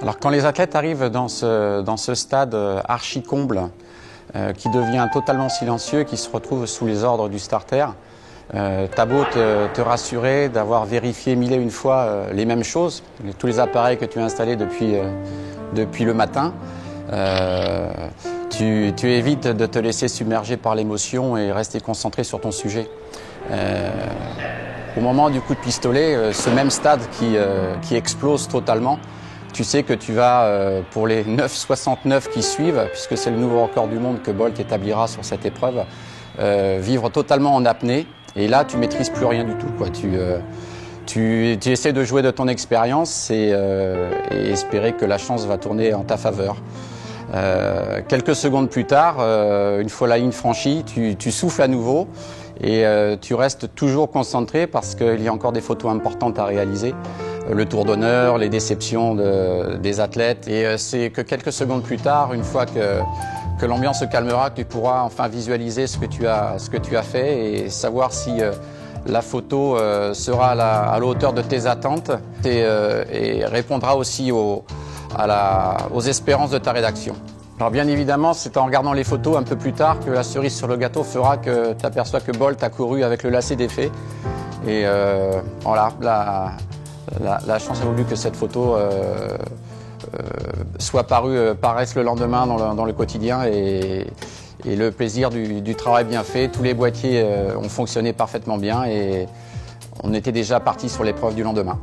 Alors quand les athlètes arrivent dans ce stade archi-comble qui devient totalement silencieux, qui se retrouve sous les ordres du starter, t'as beau te rassurer d'avoir vérifié mille et une fois les mêmes choses, tous les appareils que tu as installés depuis le matin, tu évites de te laisser submerger par l'émotion et rester concentré sur ton sujet. Au moment du coup de pistolet, ce même stade qui explose totalement, tu sais que tu vas, pour les 9,69 qui suivent, puisque c'est le nouveau record du monde que Bolt établira sur cette épreuve, vivre totalement en apnée. Et là, tu maîtrises plus rien du tout, quoi. Tu essaies de jouer de ton expérience et espérer que la chance va tourner en ta faveur. Quelques secondes plus tard, une fois la ligne franchie, tu souffles à nouveau et tu restes toujours concentré parce qu'il y a encore des photos importantes à réaliser. Le tour d'honneur, les déceptions des athlètes. Et c'est que quelques secondes plus tard, une fois que l'ambiance se calmera, que tu pourras enfin visualiser ce que tu as fait et savoir si la photo sera à la hauteur de tes attentes et répondra aussi aux espérances de ta rédaction. Alors bien évidemment, c'est en regardant les photos un peu plus tard que la cerise sur le gâteau fera que tu aperçois que Bolt a couru avec le lacet défait. Et voilà, la chance a voulu que cette photo paraisse le lendemain dans le quotidien et le plaisir du travail bien fait. Tous les boîtiers ont fonctionné parfaitement bien et on était déjà parti sur l'épreuve du lendemain.